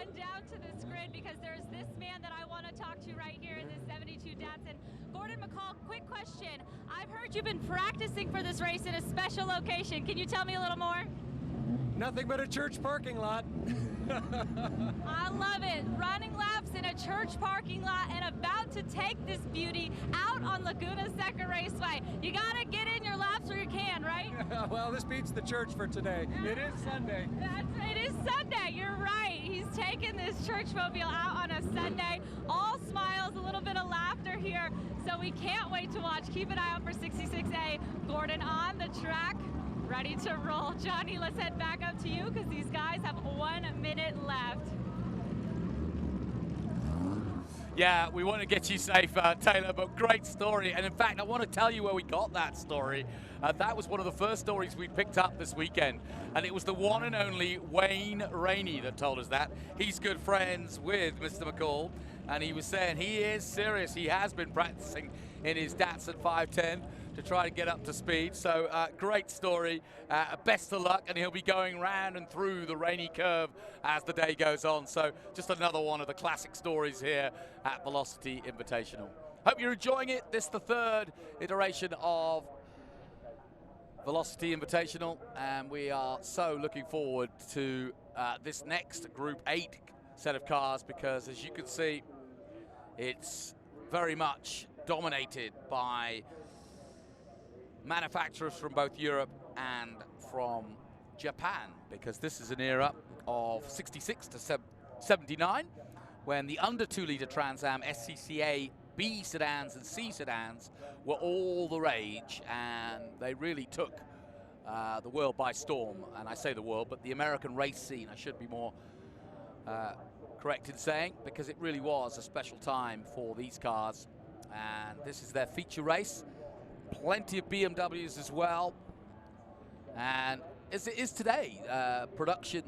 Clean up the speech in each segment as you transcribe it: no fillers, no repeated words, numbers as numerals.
run down to this grid because there's this man that I want to talk to right here in this 72 Datsun. Gordon McCall, quick question. I've heard you've been practicing for this race in a special location. Can you tell me a little more? Nothing but a church parking lot. I love it. Running laps in a church parking lot and about to take this beauty out on Laguna Seca Raceway. You got to get in your laps where you can, right? Well, this beats the church for today. It is Sunday. It is Sunday. You're right. He's taking this churchmobile out on a Sunday. All smiles, a little bit of laughter here. So we can't wait to watch. Keep an eye out for 66A. Gordon on the track, ready to roll. Johnny, let's head back up to you because these guys have 1 minute left. Yeah, we want to get you safe, Taylor, but great story. And in fact, I want to tell you where we got that story. That was one of the first stories we picked up this weekend. And it was the one and only Wayne Rainey that told us that. He's good friends with Mr. McCall. And he was saying he is serious. He has been practicing in his Datsun 510 to try to get up to speed. So great story, best of luck, and he'll be going round and through the Rainy curve as the day goes on. So just another one of the classic stories here at Velocity Invitational. Hope you're enjoying it. This is the third iteration of Velocity Invitational, and we are so looking forward to this next Group 8 set of cars, because as you can see, it's very much dominated by manufacturers from both Europe and from Japan, because this is an era of 66 to 79 when the under 2-liter Trans Am SCCA B-Sedans and C-Sedans were all the rage, and they really took the world by storm. And I say the world, but the American race scene, I should be more correct in saying, because it really was a special time for these cars. And this is their feature race. Plenty of BMWs as well. And as it is today, production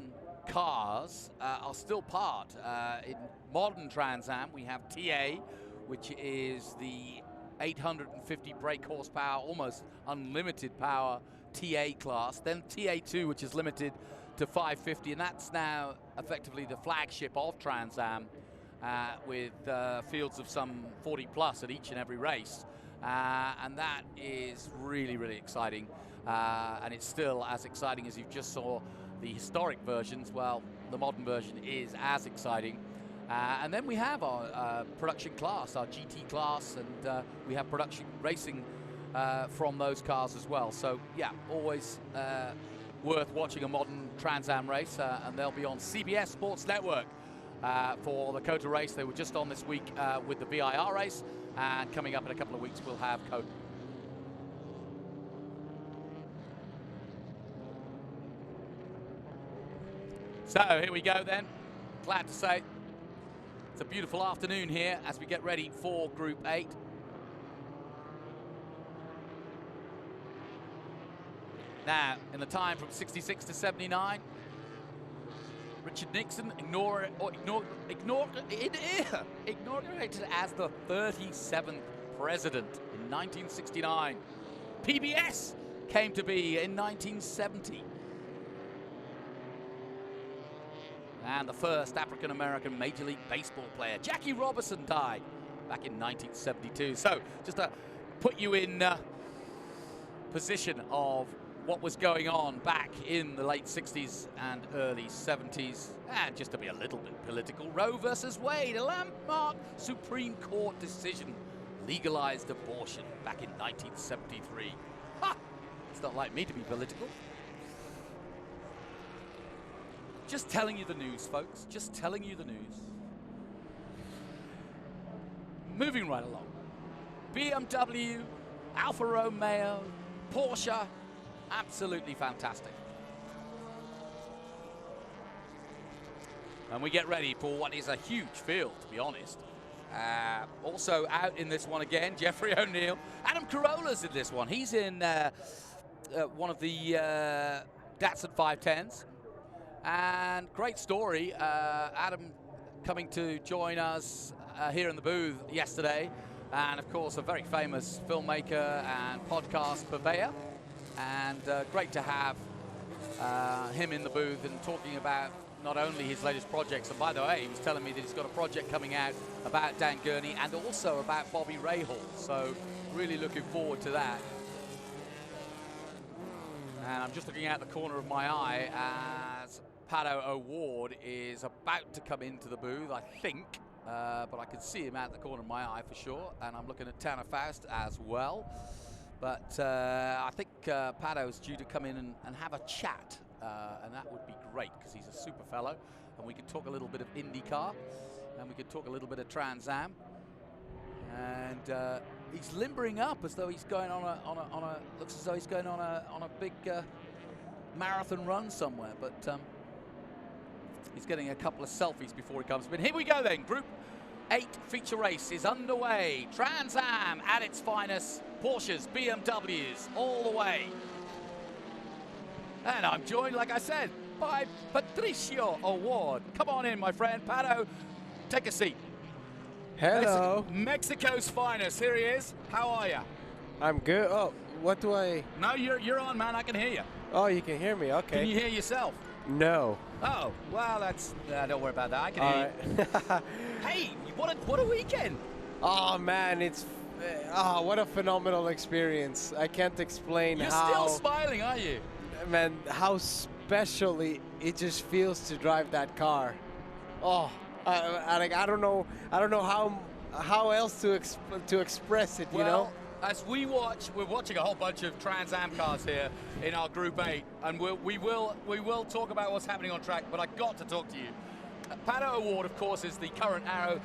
cars are still part. In modern Trans Am, we have TA, which is the 850 brake horsepower, almost unlimited power TA class. Then TA2, which is limited to 550, and that's now effectively the flagship of Trans Am, with fields of some 40 plus at each and every race. And that is really, really exciting. And it's still as exciting as you just saw the historic versions. Well, the modern version is as exciting. And then we have our production class, our GT class, and we have production racing from those cars as well. So yeah, always worth watching a modern Trans Am race, and they'll be on CBS Sports Network for the COTA race. They were just on this week with the VIR race, and coming up in a couple of weeks we'll have COTA. So here we go then. Glad to say it's a beautiful afternoon here as we get ready for Group 8. Now, in the time from 66 to 79, Richard Nixon inaugurated as the 37th president in 1969. PBS came to be in 1970. And the first African-American Major League Baseball player, Jackie Robinson, died back in 1972. So just to put you in position of what was going on back in the late 60s and early 70s. And just to be a little bit political, Roe versus Wade, a landmark Supreme Court decision, legalized abortion back in 1973. Ha! It's not like me to be political. Just telling you the news, folks. Just telling you the news. Moving right along. BMW, Alfa Romeo, Porsche, absolutely fantastic. And we get ready for what is a huge field, to be honest. Also out in this one again, Jeffrey O'Neill. Adam Carolla's in this one. He's in one of the Datsun 510s. And great story. Adam coming to join us here in the booth yesterday. And of course, a very famous filmmaker and podcast purveyor. And great to have him in the booth and talking about not only his latest projects, and by the way, he was telling me that he's got a project coming out about Dan Gurney and also about Bobby Rahal. So really looking forward to that. And I'm just looking out the corner of my eye as Pato O'Ward is about to come into the booth, I think. But I can see him out the corner of my eye for sure. And I'm looking at Tanner Faust as well. But I think Pato's due to come in and have a chat. And that would be great because he's a super fellow. And we can talk a little bit of IndyCar. And we can talk a little bit of Trans Am. And he's limbering up as though he's going on a looks as though he's going on a big marathon run somewhere. But he's getting a couple of selfies before he comes. But here we go then. Group 8 feature race is underway. Trans Am at its finest. Porsches, BMWs, all the way. And I'm joined, like I said, by Patricio O'Ward. Come on in, my friend. Pato, take a seat. Hello. Mexico's finest. Here he is. How are you? I'm good. Oh, what do I... No, you're on, man. I can hear you. Oh, you can hear me. Okay. Can you hear yourself? No. Oh, well, that's... don't worry about that. I can hear you. Hey, what a weekend. Oh, man, it's... Oh, what a phenomenal experience. I can't explain You're how... still smiling, are you? Man, how specially it just feels to drive that car. Oh, I don't know how else to express it, you know? As we're watching a whole bunch of Trans Am cars here in our Group 8, and we will talk about what's happening on track, but I got to talk to you. Pato O'Ward, of course, is the current Arrow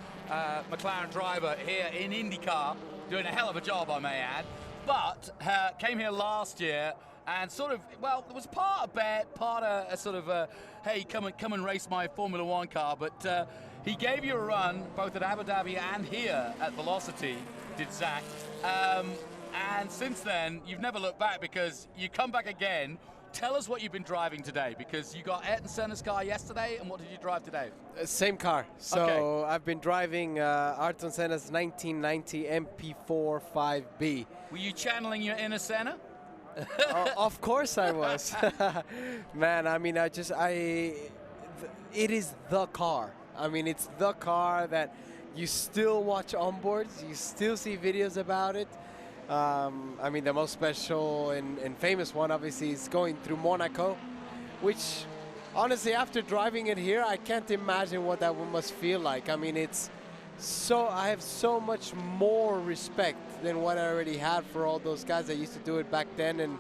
McLaren driver here in IndyCar, doing a hell of a job, I may add, but came here last year and sort of, well, it was part a bet, part a sort of, hey, come and race my Formula One car, but he gave you a run both at Abu Dhabi and here at Velocity, did Zach. And since then, you've never looked back because you come back again. Tell us what you've been driving today, because you got Ayrton Senna's car yesterday, and what did you drive today? Same car. So okay. I've been driving Ayrton Senna's 1990 MP4 5B. Were you channeling your inner Senna? Of course I was. Man, I mean, it is the car. I mean, it's the car that you still watch onboards, you still see videos about it. I mean, the most special and famous one, obviously, is going through Monaco, which, honestly, after driving it here, I can't imagine what that must feel like. I mean, I have so much more respect than what I already had for all those guys that used to do it back then, and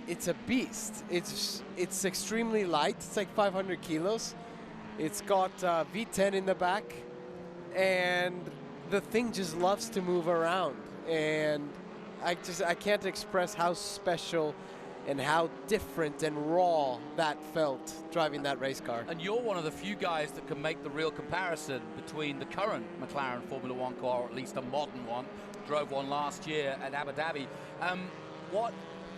it's a beast. It's extremely light. It's like 500 kilos. It's got V10 in the back, and the thing just loves to move around, and I can't express how special and how different and raw that felt driving that race car. And you're one of the few guys that can make the real comparison between the current McLaren Formula One car, or at least a modern one. Drove one last year at Abu Dhabi.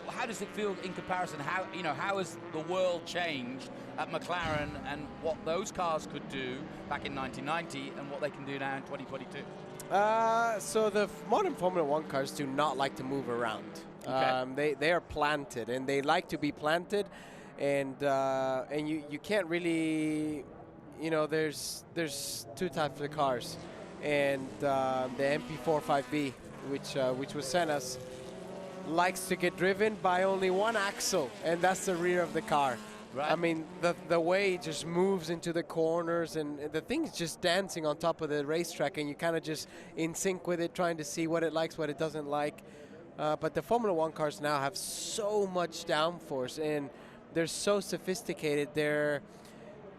How does it feel in comparison? How has the world changed at McLaren, and what those cars could do back in 1990 and what they can do now in 2022? So the modern Formula One cars do not like to move around. Okay. They are planted, and they like to be planted, and you can't really, there's two types of cars, and the MP4 5B, which was Senna's, likes to get driven by only one axle, and that's the rear of the car. Right. I mean, the way it just moves into the corners, and the thing's just dancing on top of the racetrack, and you kind of just in sync with it, trying to see what it likes, what it doesn't like. But the Formula One cars now have so much downforce, and they're so sophisticated. Their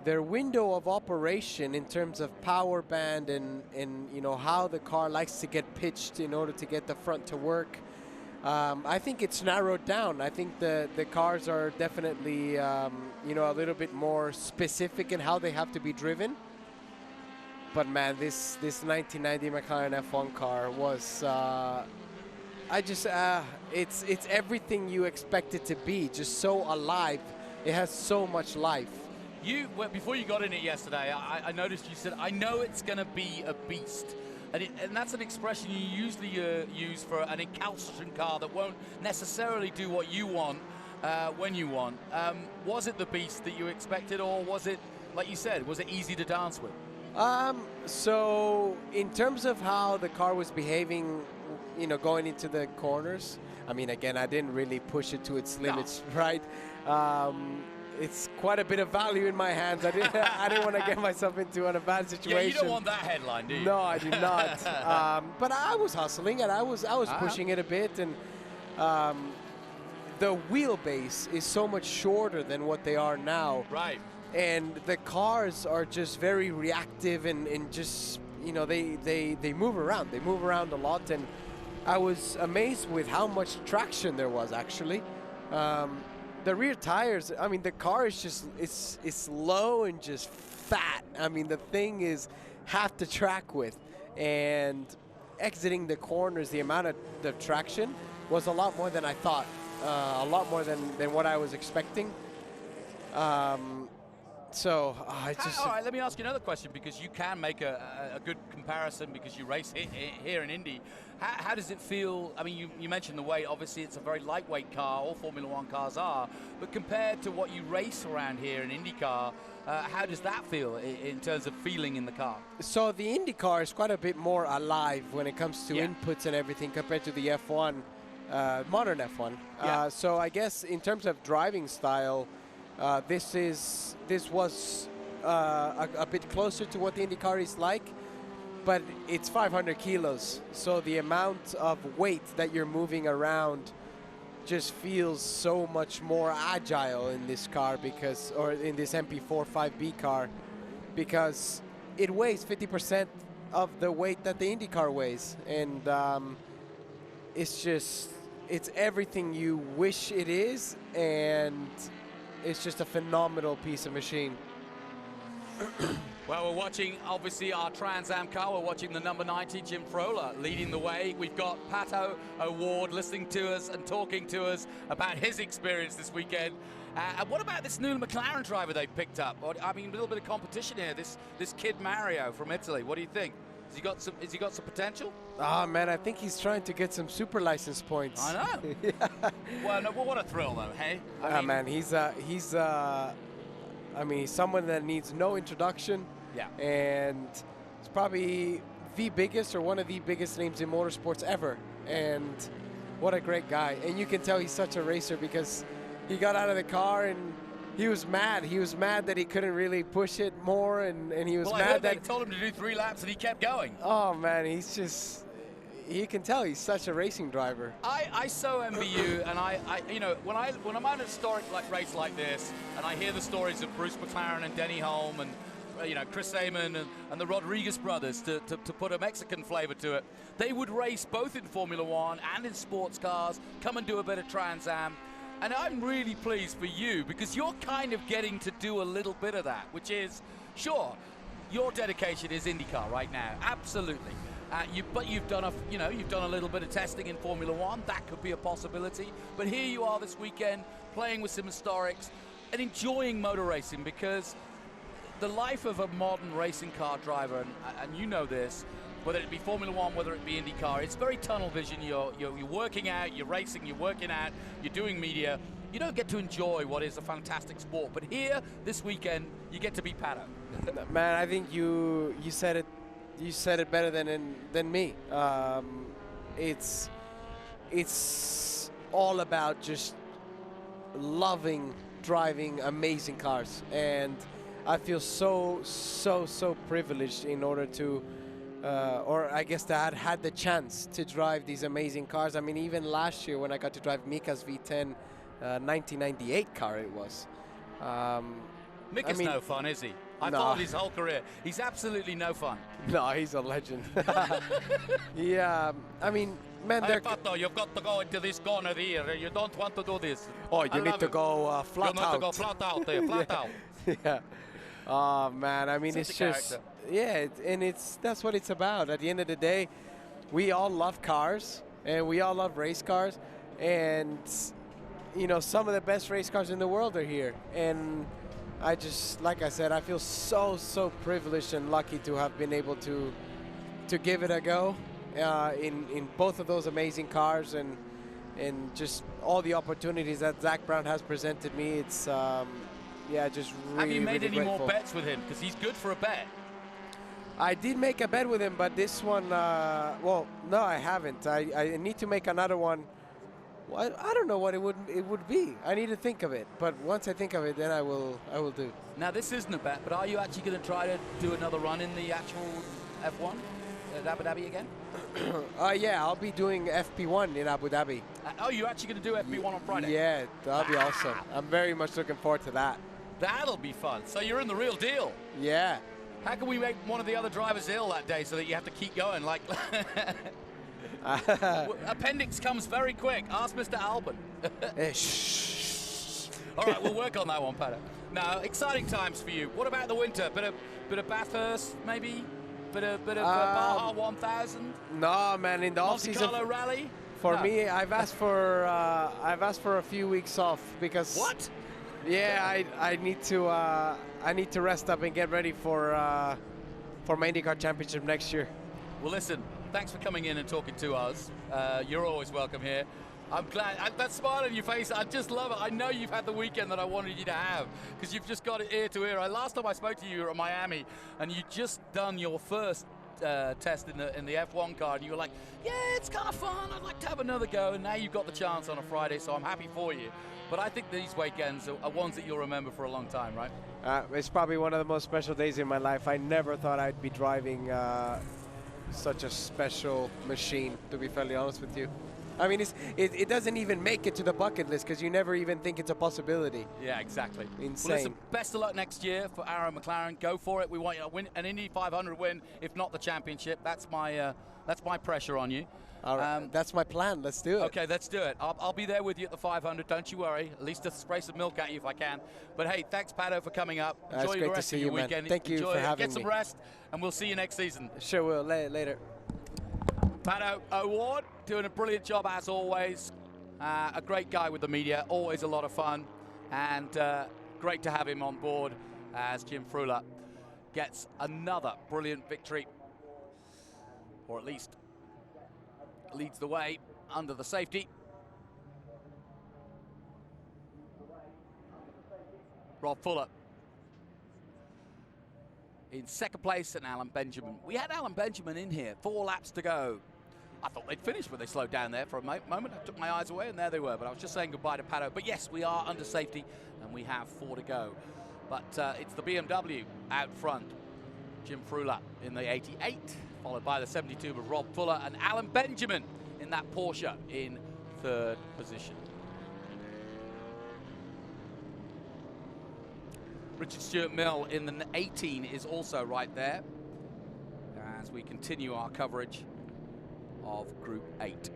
window of operation in terms of power band and how the car likes to get pitched in order to get the front to work. I think it's narrowed down. I think the cars are definitely, a little bit more specific in how they have to be driven. But man, this 1990 McLaren F1 car was, it's everything you expect it to be. Just so alive. It has so much life. Before you got in it yesterday, I noticed you said, "I know it's going to be a beast." And that's an expression you usually use for an recalcitrant car that won't necessarily do what you want. when you won. Was it the beast that you expected, or was it, like you said, was it easy to dance with? So in terms of how the car was behaving, you know, going into the corners, I mean, again, I didn't really push it to its limits, right? It's quite a bit of value in my hands. I didn't want to get myself into a bad situation. Yeah, you don't want that headline, do you? No, I do not. But I was hustling, and I was pushing it a bit, and the wheelbase is so much shorter than what they are now. Right. And the cars are just very reactive and just, you know, they move around. They move around a lot, and I was amazed with how much traction there was, actually. The rear tires, I mean, the car is just, it's low and just fat. I mean, the thing is half the track width. And exiting the corners, the amount of the traction was a lot more than I thought. A lot more than what I was expecting. So it's just... All right, let me ask you another question, because you can make a good comparison because you race here in Indy. How does it feel? I mean, you mentioned the weight. Obviously, it's a very lightweight car. All Formula One cars are. But compared to what you race around here in IndyCar, how does that feel in terms of feeling in the car? So the IndyCar is quite a bit more alive when it comes to inputs and everything compared to the F1, modern F1. Yeah. So I guess in terms of driving style, this was a bit closer to what the IndyCar is like, but it's 500 kilos. So the amount of weight that you're moving around just feels so much more agile in this car because, or in this MP4 5B car, because it weighs 50% of the weight that the IndyCar weighs. And it's everything you wish it is, and it's just a phenomenal piece of machine. Well, we're watching, obviously, our Trans Am car. We're watching the number 90, Jim Frola, leading the way. We've got Pato O'Ward listening to us and talking to us about his experience this weekend. And what about this new McLaren driver they picked up? I mean, a little bit of competition here. This kid Mario from Italy. What do you think? Has he got some potential? Ah, man, I think he's trying to get some super license points. I know. Yeah. Well, no, what a thrill, though, hey? Man, he's someone that needs no introduction. Yeah. And it's probably the biggest or one of the biggest names in motorsports ever. And what a great guy. And you can tell he's such a racer because he got out of the car and he was mad. He was mad that he couldn't really push it more, and he was mad that they told him to do 3 laps and he kept going. Oh man, he's just, you can tell he's such a racing driver. I so envy you, and I you know, when I'm at a historic race like this, and I hear the stories of Bruce McLaren and Denny Hulme and you know, Chris Amon and the Rodriguez brothers, to put a Mexican flavor to it, they would race both in Formula One and in sports cars, come and do a bit of Trans Am. And I'm really pleased for you because you're kind of getting to do a little bit of that, which is, sure, your dedication is IndyCar right now, absolutely. But you've done a little bit of testing in Formula One. That could be a possibility. But here you are this weekend playing with some historics and enjoying motor racing, because the life of a modern racing car driver, and you know this, whether it be Formula One, whether it be IndyCar, it's very tunnel vision. You're working out, you're racing, you're working out, you're doing media. You don't get to enjoy what is a fantastic sport. But here, this weekend, you get to be Pato. Man, I think you said it. You said it better than me. It's all about just loving driving amazing cars, and I feel so privileged in order to. Or I guess that I had the chance to drive these amazing cars. I mean, even last year when I got to drive Mika's V10 1998 car, it was. Mika's no fun, is he? I followed his whole career. He's absolutely no fun. No, he's a legend. Yeah, I mean, man, Pato, you've got to go into this corner here. You don't want to do this. Oh, you need to go flat out. You need to go flat out there, flat out. Yeah. Oh, man, I mean, Such it's a just... character. Yeah, and that's what it's about. At the end of the day, we all love cars, and we all love race cars, and you know, some of the best race cars in the world are here. And I just, like I said, I feel so privileged and lucky to have been able to give it a go in both of those amazing cars. And and just all the opportunities that Zach Brown has presented me. It's yeah, just really, Have you made really any grateful. more bets with him? Because he's good for a bet. I did make a bet with him, but this one, well, no, I haven't. I need to make another one. Well, I don't know what it would be. I need to think of it. But once I think of it, then I will do. Now, this isn't a bet, but are you actually going to try to do another run in the actual F1 at Abu Dhabi again? Yeah, I'll be doing FP1 in Abu Dhabi. Oh, you're actually going to do FP1 on Friday? Yeah, that'll be awesome. I'm very much looking forward to that. That'll be fun. So you're in the real deal. Yeah. How can we make one of the other drivers ill that day so that you have to keep going? Like, appendix comes very quick. Ask Mr. Albon. Shh. All right, we'll work on that one, Pato. Now, exciting times for you. What about the winter? Bit of Bathurst, maybe? Bit of Baja 1000? No, man. In the off Monte season, Carlo Rally? for No. me, I've asked for a few weeks off because. What? Yeah, I need to rest up and get ready for my IndyCar Championship next year. Well, listen, thanks for coming in and talking to us. You're always welcome here. I'm glad. That smile on your face, I just love it. I know you've had the weekend that I wanted you to have because you've just got it ear to ear. Last time I spoke to you, you were at Miami, and you'd just done your first test in the F1 car, and you were like, yeah, it's kind of fun. I'd like to have another go, and now you've got the chance on a Friday, so I'm happy for you. But I think these weekends are ones that you'll remember for a long time, right? It's probably one of the most special days in my life. I never thought I'd be driving such a special machine, to be fairly honest with you. I mean, it doesn't even make it to the bucket list because you never even think it's a possibility. Yeah, exactly. Insane. Well, listen, best of luck next year for Aaron McLaren. Go for it. We want you to win an Indy 500 win, if not the championship. That's my pressure on you. All right, that's my plan. Let's do it. Okay, let's do it. I'll be there with you at the 500. Don't you worry. At least to spray some milk at you if I can. But hey, thanks, Pato, for coming up. Enjoy the rest of your weekend. Thank you for having me. Get some rest, and we'll see you next season. Sure will. Later. Pato O'Ward doing a brilliant job as always. A great guy with the media, always a lot of fun, and great to have him on board as Jim Frula gets another brilliant victory, or at least leads the way under the safety. Rob Fuller in second place, and Alan Benjamin. We had Alan Benjamin in here, 4 laps to go. I thought they'd finished, but they slowed down there for a moment. I took my eyes away, and there they were. But I was just saying goodbye to Pato. But yes, we are under safety, and we have 4 to go. But it's the BMW out front. Jim Frula in the 88, followed by the 72 with Rob Fuller and Alan Benjamin in that Porsche in 3rd position. Richard Stewart Mill in the 18 is also right there as we continue our coverage of Group 8.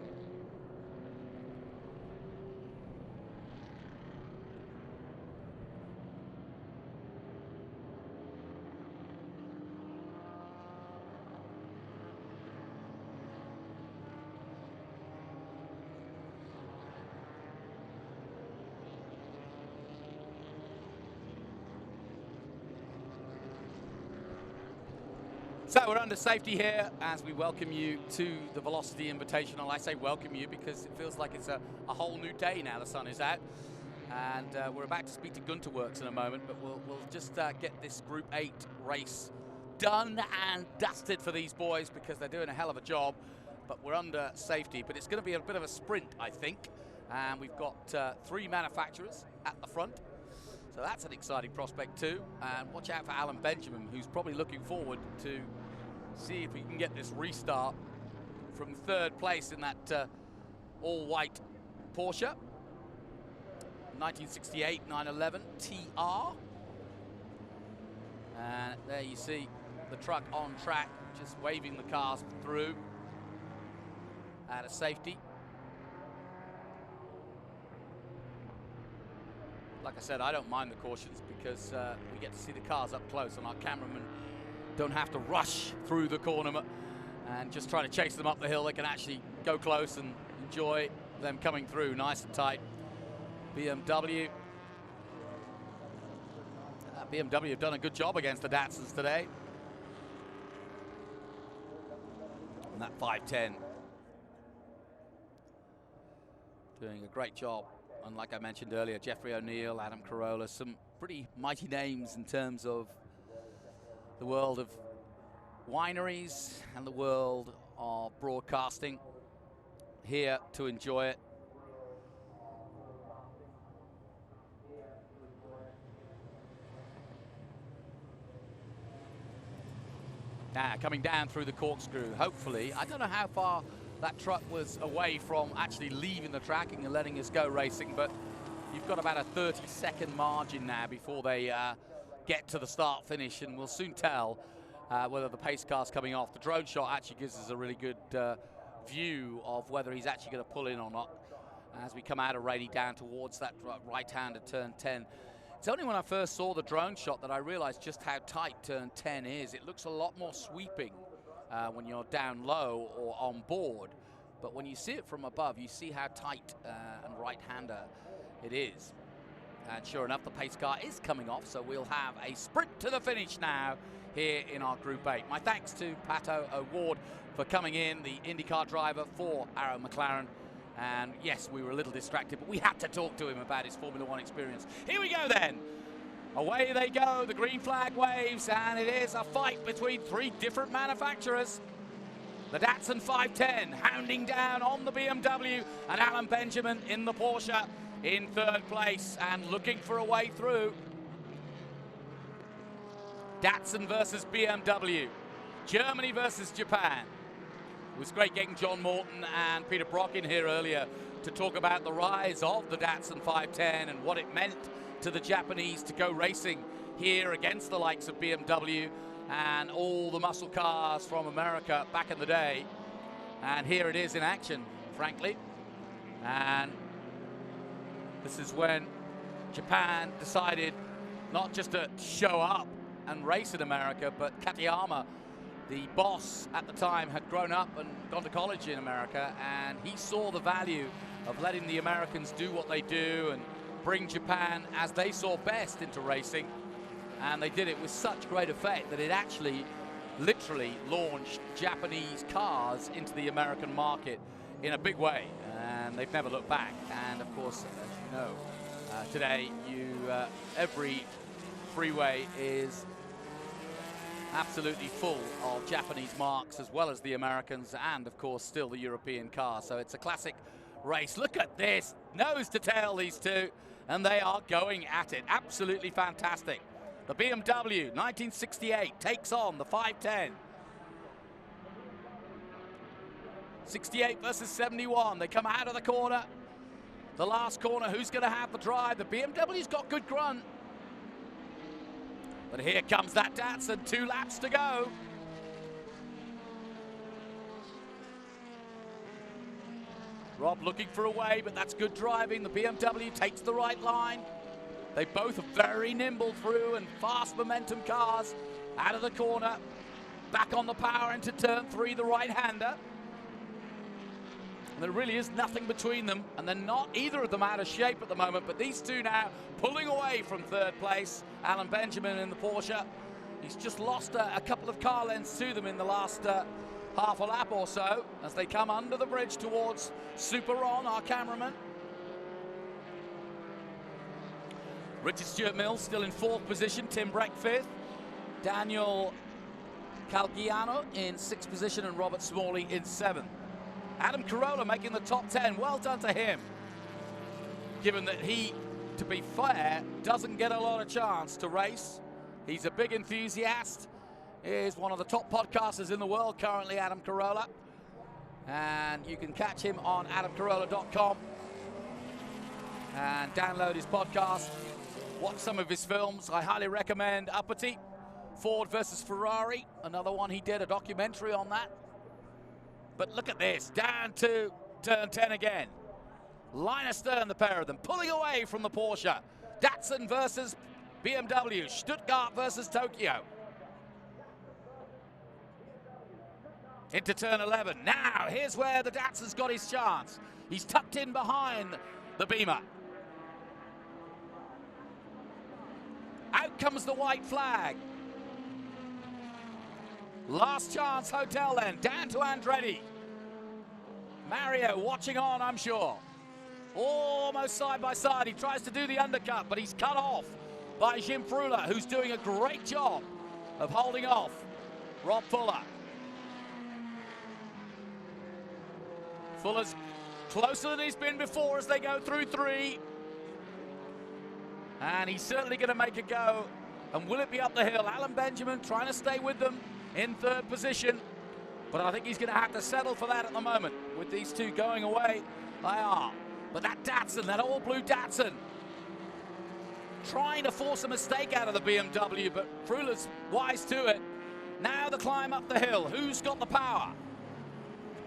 So we're under safety here as we welcome you to the Velocity Invitational. I say welcome you because it feels like it's a whole new day now the sun is out. And we're about to speak to Gunter Works in a moment, but we'll just get this Group 8 race done and dusted for these boys because they're doing a hell of a job. But we're under safety, but it's going to be a bit of a sprint, I think. And we've got 3 manufacturers at the front. So that's an exciting prospect too. And watch out for Alan Benjamin, who's probably looking forward to see if we can get this restart from 3rd place in that all-white Porsche. 1968 911 TR. And there you see the truck on track, just waving the cars through out of safety. Like I said, I don't mind the cautions because we get to see the cars up close, and our cameramen don't have to rush through the corner and just try to chase them up the hill. They can actually go close and enjoy them coming through nice and tight. BMW. BMW have done a good job against the Datsuns today. And that 510. doing a great job. And like I mentioned earlier, Jeffrey O'Neill, Adam Carolla, some pretty mighty names in terms of the world of wineries and the world of broadcasting here to enjoy it. Now, coming down through the corkscrew, hopefully. I don't know how far that truck was away from actually leaving the tracking and letting us go racing, but you've got about a 30-second margin now before they get to the start-finish, and we'll soon tell whether the pace car's coming off. The drone shot actually gives us a really good view of whether he's actually going to pull in or not as we come out of Rady down towards that right-hand at turn 10. It's only when I first saw the drone shot that I realized just how tight turn 10 is. It looks a lot more sweeping when you're down low or on board, but when you see it from above, you see how tight and right-hander it is. And sure enough, the pace car is coming off, so we'll have a sprint to the finish now here in our Group 8. My thanks to Pato O'Ward for coming in, the IndyCar driver for Arrow McLaren. And yes, we were a little distracted, but we had to talk to him about his Formula One experience. Here we go then. Away they go, the green flag waves, and it is a fight between three different manufacturers. The Datsun 510 hounding down on the BMW, and Alan Benjamin in the Porsche in third place and looking for a way through. Datsun versus BMW, Germany versus Japan. It was great getting John Morton and Peter Brock in here earlier to talk about the rise of the Datsun 510 and what it meant to the Japanese to go racing here against the likes of BMW and all the muscle cars from America back in the day. And here it is in action, frankly. And this is when Japan decided not just to show up and race in America, but Katayama, the boss at the time, had grown up and gone to college in America, and he saw the value of letting the Americans do what they do and bring Japan as they saw best into racing. And they did it with such great effect that it actually literally launched Japanese cars into the American market in a big way, and they've never looked back. And of course, as you know, today every freeway is absolutely full of Japanese marks, as well as the Americans and of course still the European car. So it's a classic race. Look at this, nose to tail, these two, and they are going at it. Absolutely fantastic. The BMW 1968 takes on the 510. 68 versus 71. They come out of the corner. The last corner, who's going to have the drive? The BMW's got good grunt. But here comes that Datsun, 2 laps to go. Rob looking for a way, but that's good driving. The BMW takes the right line. They both are very nimble through, and fast momentum cars out of the corner. Back on the power into turn 3, the right-hander. And there really is nothing between them, and they're not either of them out of shape at the moment, but these two now pulling away from third place. Alan Benjamin in the Porsche. He's just lost a couple of car lengths to them in the last half a lap or so as they come under the bridge towards Super Ron, our cameraman. Richard Stewart Mills still in 4th position, Tim Breck 5th, Daniel Calgiano in 6th position, and Robert Smalley in 7th. Adam Carolla making the top 10, well done to him, given that he, to be fair, doesn't get a lot of chance to race. He's a big enthusiast. He is one of the top podcasters in the world currently, Adam Carolla, and you can catch him on adamcarolla.com and download his podcast. Watch some of his films. I highly recommend Uppity, Ford versus Ferrari, another one he did, a documentary on that. But look at this, down to turn 10 again. Line astern, the pair of them, pulling away from the Porsche. Datsun versus BMW, Stuttgart versus Tokyo. Into turn 11. Now, here's where the Datsun's got his chance. He's tucked in behind the Beamer. Out comes the white flag. Last chance hotel then, down to Andretti. Mario watching on, I'm sure. almost side by side. He tries to do the undercut, but he's cut off by Jim Frula, who's doing a great job of holding off Rob Fuller. Fuller's closer than he's been before as they go through 3. And he's certainly going to make a go. And will it be up the hill? Alan Benjamin trying to stay with them in 3rd position. But I think he's going to have to settle for that at the moment. With these two going away, they are. But that Datsun, that all-blue Datsun, trying to force a mistake out of the BMW, but Frula's wise to it. Now the climb up the hill. Who's got the power?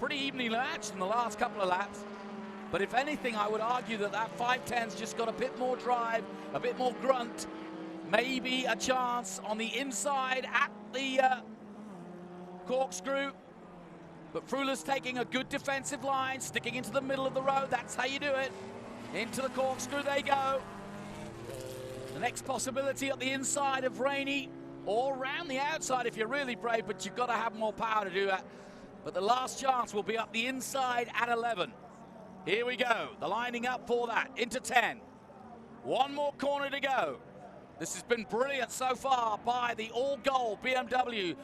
Pretty evenly matched in the last couple of laps. But if anything, I would argue that that 510's just got a bit more drive, a bit more grunt. Maybe a chance on the inside at the corkscrew. But Frula's taking a good defensive line, sticking into the middle of the road. That's how you do it. Into the corkscrew they go. The next possibility at the inside of Rainey, or around the outside if you're really brave, but you've got to have more power to do that. But the last chance will be up the inside at 11. Here we go, the lining up for that, into 10. One more corner to go. This has been brilliant so far by the all-gold BMW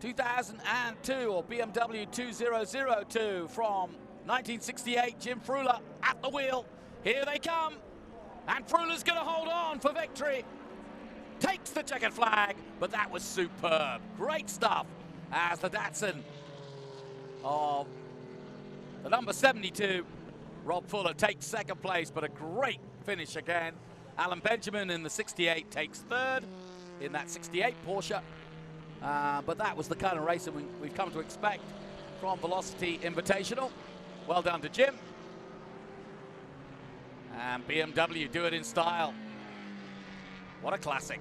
2002, or BMW 2002 from 1968. Jim Frula at the wheel. Here they come. And Frula's going to hold on for victory. Takes the checkered flag, but that was superb. Great stuff as the Datsun of the number 72, Rob Fuller, takes 2nd place, but a great finish again. Alan Benjamin in the 68 takes 3rd in that 68 Porsche. But that was the kind of racing we've come to expect from Velocity Invitational. Well done to Jim. And BMW do it in style. What a classic.